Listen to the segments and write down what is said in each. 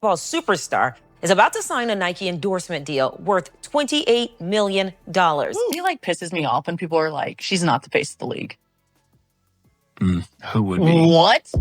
superstar is about to sign a Nike endorsement deal worth $28 million. He pisses me off when people are like, she's not the face of the league. Who would be? What?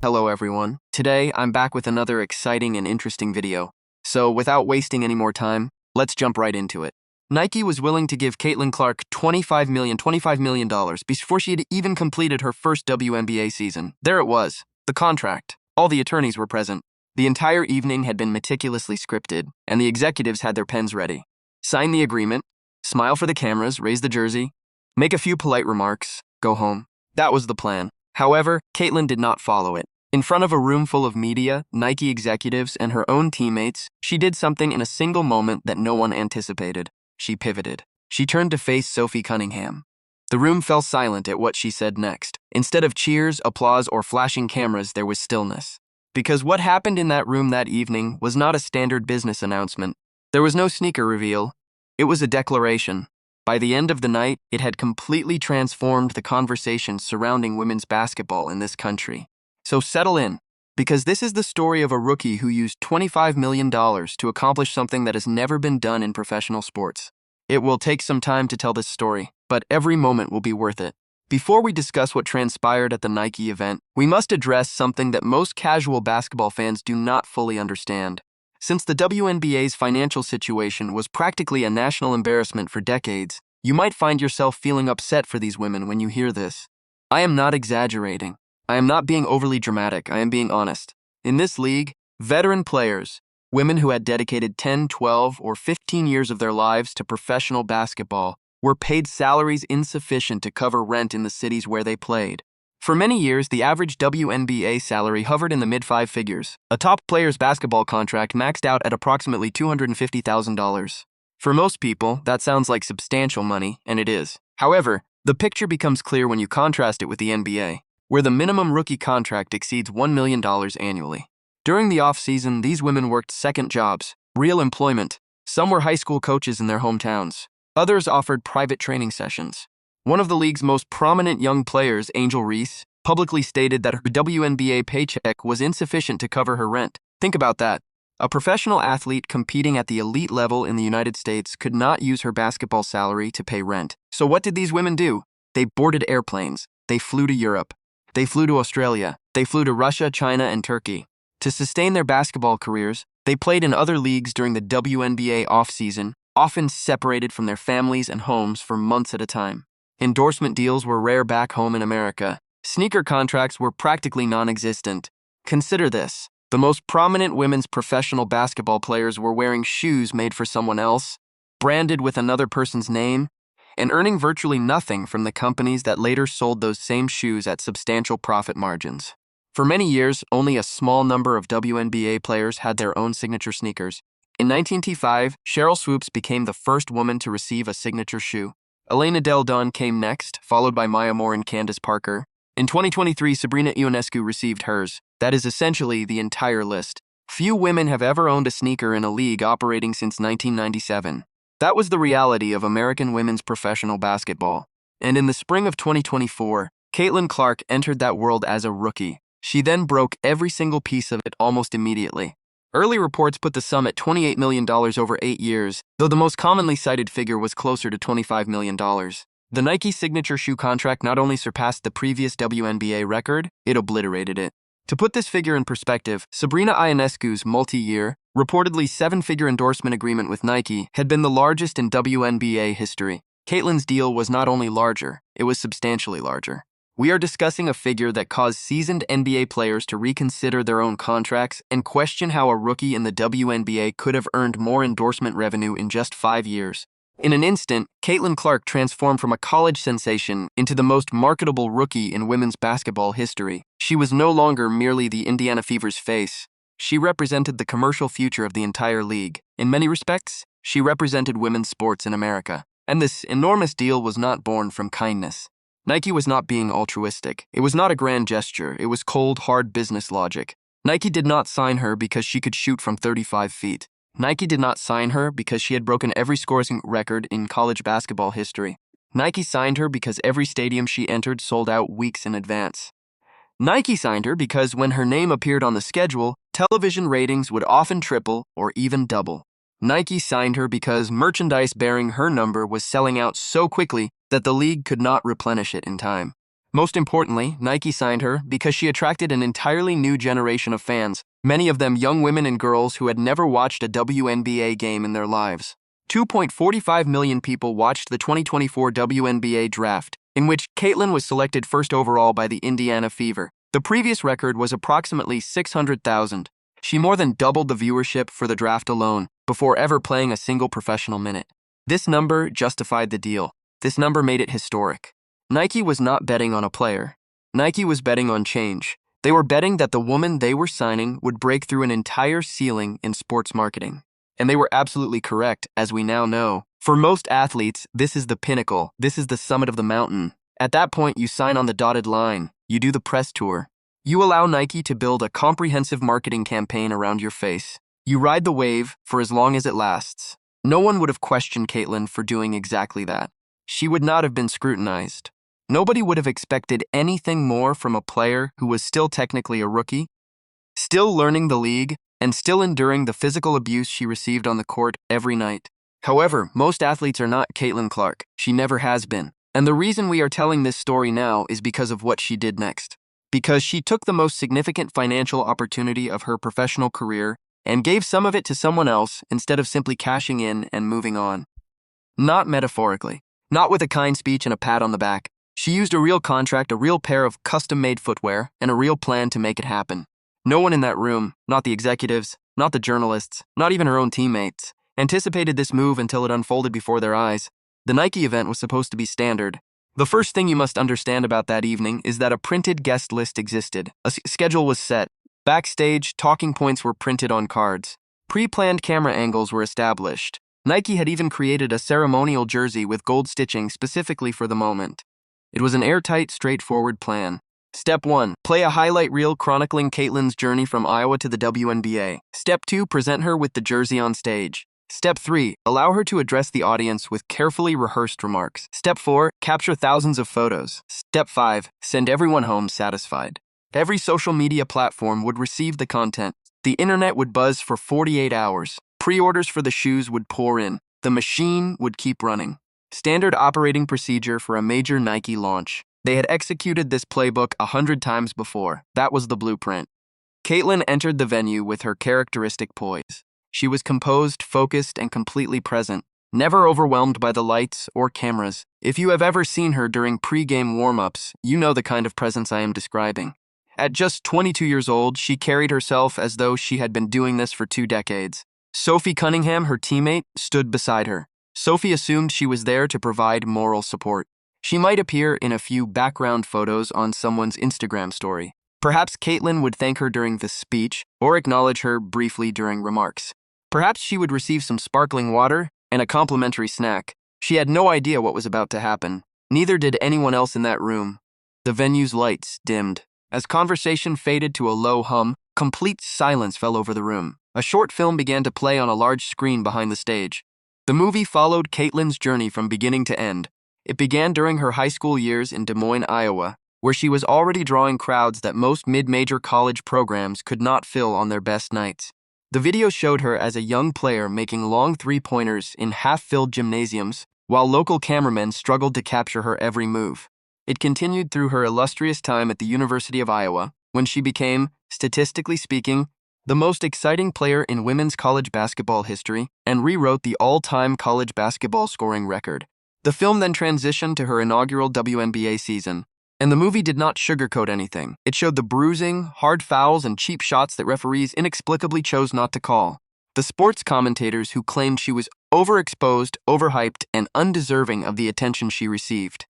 Hello everyone. Today, I'm back with another exciting and interesting video. So without wasting any more time, let's jump right into it. Nike was willing to give Caitlin Clark $25 million before she had even completed her first WNBA season. There it was, the contract. All the attorneys were present. The entire evening had been meticulously scripted, and the executives had their pens ready. Sign the agreement, smile for the cameras, raise the jersey, make a few polite remarks, go home. That was the plan. However, Caitlin did not follow it. In front of a room full of media, Nike executives, and her own teammates, she did something in a single moment that no one anticipated. She pivoted. She turned to face Sophie Cunningham. The room fell silent at what she said next. Instead of cheers, applause, or flashing cameras, there was stillness. Because what happened in that room that evening was not a standard business announcement. There was no sneaker reveal. It was a declaration. By the end of the night, it had completely transformed the conversation surrounding women's basketball in this country. So settle in, because this is the story of a rookie who used $25 million to accomplish something that has never been done in professional sports. It will take some time to tell this story, but every moment will be worth it. Before we discuss what transpired at the Nike event, we must address something that most casual basketball fans do not fully understand. Since the WNBA's financial situation was practically a national embarrassment for decades, you might find yourself feeling upset for these women when you hear this. I am not exaggerating. I am not being overly dramatic. I am being honest. In this league, veteran players, women who had dedicated 10, 12, or 15 years of their lives to professional basketball, were paid salaries insufficient to cover rent in the cities where they played. For many years, the average WNBA salary hovered in the mid-five figures. A top player's basketball contract maxed out at approximately $250,000. For most people, that sounds like substantial money, and it is. However, the picture becomes clear when you contrast it with the NBA, where the minimum rookie contract exceeds $1 million annually. During the off-season, these women worked second jobs, real employment. Some were high school coaches in their hometowns. Others offered private training sessions. One of the league's most prominent young players, Angel Reese, publicly stated that her WNBA paycheck was insufficient to cover her rent. Think about that. A professional athlete competing at the elite level in the United States could not use her basketball salary to pay rent. So what did these women do? They boarded airplanes. They flew to Europe. They flew to Australia. They flew to Russia, China, and Turkey. To sustain their basketball careers, they played in other leagues during the WNBA off-season, often separated from their families and homes for months at a time. Endorsement deals were rare back home in America. Sneaker contracts were practically non-existent. Consider this. The most prominent women's professional basketball players were wearing shoes made for someone else, branded with another person's name, and earning virtually nothing from the companies that later sold those same shoes at substantial profit margins. For many years, only a small number of WNBA players had their own signature sneakers. In 1995, Sheryl Swoopes became the first woman to receive a signature shoe. Elena Del Don came next, followed by Maya Moore and Candace Parker. In 2023, Sabrina Ionescu received hers. That is essentially the entire list. Few women have ever owned a sneaker in a league operating since 1997. That was the reality of American women's professional basketball. And in the spring of 2024, Caitlin Clark entered that world as a rookie. She then broke every single piece of it almost immediately. Early reports put the sum at $28 million over 8 years, though the most commonly cited figure was closer to $25 million. The Nike signature shoe contract not only surpassed the previous WNBA record, it obliterated it. To put this figure in perspective, Sabrina Ionescu's multi-year, reportedly 7-figure endorsement agreement with Nike had been the largest in WNBA history. Caitlin's deal was not only larger, it was substantially larger. We are discussing a figure that caused seasoned NBA players to reconsider their own contracts and question how a rookie in the WNBA could have earned more endorsement revenue in just 5 years. In an instant, Caitlin Clark transformed from a college sensation into the most marketable rookie in women's basketball history. She was no longer merely the Indiana Fever's face. She represented the commercial future of the entire league. In many respects, she represented women's sports in America. And this enormous deal was not born from kindness. Nike was not being altruistic. It was not a grand gesture. It was cold, hard business logic. Nike did not sign her because she could shoot from 35 feet. Nike did not sign her because she had broken every scoring record in college basketball history. Nike signed her because every stadium she entered sold out weeks in advance. Nike signed her because when her name appeared on the schedule, television ratings would often triple or even double. Nike signed her because merchandise bearing her number was selling out so quickly that the league could not replenish it in time. Most importantly, Nike signed her because she attracted an entirely new generation of fans, many of them young women and girls who had never watched a WNBA game in their lives. 2.45 million people watched the 2024 WNBA draft, in which Caitlin was selected first overall by the Indiana Fever. The previous record was approximately 600,000. She more than doubled the viewership for the draft alone, before ever playing a single professional minute. This number justified the deal. This number made it historic. Nike was not betting on a player. Nike was betting on change. They were betting that the woman they were signing would break through an entire ceiling in sports marketing. And they were absolutely correct, as we now know. For most athletes, this is the pinnacle. This is the summit of the mountain. At that point, you sign on the dotted line. You do the press tour. You allow Nike to build a comprehensive marketing campaign around your face. You ride the wave for as long as it lasts. No one would have questioned Caitlin for doing exactly that. She would not have been scrutinized. Nobody would have expected anything more from a player who was still technically a rookie, still learning the league, and still enduring the physical abuse she received on the court every night. However, most athletes are not Caitlin Clark. She never has been. And the reason we are telling this story now is because of what she did next. Because she took the most significant financial opportunity of her professional career and gave some of it to someone else instead of simply cashing in and moving on. Not metaphorically. Not with a kind speech and a pat on the back. She used a real contract, a real pair of custom-made footwear, and a real plan to make it happen. No one in that room, not the executives, not the journalists, not even her own teammates, anticipated this move until it unfolded before their eyes. The Nike event was supposed to be standard. The first thing you must understand about that evening is that a printed guest list existed. A schedule was set. Backstage, talking points were printed on cards. Pre-planned camera angles were established. Nike had even created a ceremonial jersey with gold stitching specifically for the moment. It was an airtight, straightforward plan. Step 1. Play a highlight reel chronicling Caitlin's journey from Iowa to the WNBA. Step 2. Present her with the jersey on stage. Step 3. Allow her to address the audience with carefully rehearsed remarks. Step 4. Capture thousands of photos. Step 5. Send everyone home satisfied. Every social media platform would receive the content. The internet would buzz for 48 hours. Pre-orders for the shoes would pour in. The machine would keep running. Standard operating procedure for a major Nike launch. They had executed this playbook 100 times before. That was the blueprint. Caitlin entered the venue with her characteristic poise. She was composed, focused, and completely present, never overwhelmed by the lights or cameras. If you have ever seen her during pre-game warm-ups, you know the kind of presence I am describing. At just 22 years old, she carried herself as though she had been doing this for 2 decades. Sophie Cunningham, her teammate, stood beside her. Sophie assumed she was there to provide moral support. She might appear in a few background photos on someone's Instagram story. Perhaps Caitlin would thank her during the speech or acknowledge her briefly during remarks. Perhaps she would receive some sparkling water and a complimentary snack. She had no idea what was about to happen. Neither did anyone else in that room. The venue's lights dimmed. As conversation faded to a low hum, complete silence fell over the room. A short film began to play on a large screen behind the stage. The movie followed Caitlin's journey from beginning to end. It began during her high school years in Des Moines, Iowa, where she was already drawing crowds that most mid-major college programs could not fill on their best nights. The video showed her as a young player making long three-pointers in half-filled gymnasiums, while local cameramen struggled to capture her every move. It continued through her illustrious time at the University of Iowa, when she became, statistically speaking, the most exciting player in women's college basketball history and rewrote the all-time college basketball scoring record. The film then transitioned to her inaugural WNBA season, and the movie did not sugarcoat anything. It showed the bruising, hard fouls, and cheap shots that referees inexplicably chose not to call. The sports commentators who claimed she was overexposed, overhyped, and undeserving of the attention she received.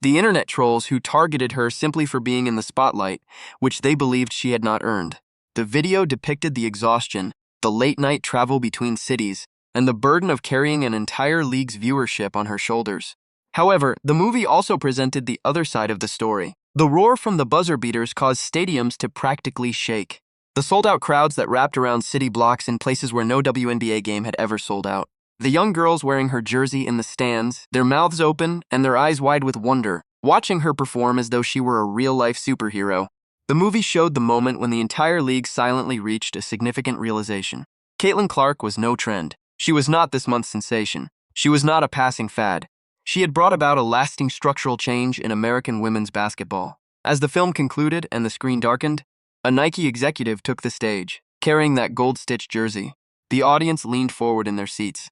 The internet trolls who targeted her simply for being in the spotlight, which they believed she had not earned. The video depicted the exhaustion, the late-night travel between cities, and the burden of carrying an entire league's viewership on her shoulders. However, the movie also presented the other side of the story. The roar from the buzzer beaters caused stadiums to practically shake. The sold-out crowds that wrapped around city blocks in places where no WNBA game had ever sold out. The young girls wearing her jersey in the stands, their mouths open and their eyes wide with wonder, watching her perform as though she were a real-life superhero. The movie showed the moment when the entire league silently reached a significant realization. Caitlin Clark was no trend. She was not this month's sensation. She was not a passing fad. She had brought about a lasting structural change in American women's basketball. As the film concluded and the screen darkened, a Nike executive took the stage, carrying that gold-stitched jersey. The audience leaned forward in their seats.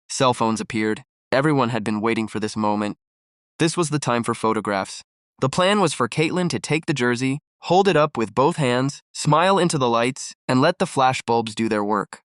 Cell phones appeared. Everyone had been waiting for this moment. This was the time for photographs. The plan was for Caitlin to take the jersey, hold it up with both hands, smile into the lights, and let the flashbulbs do their work.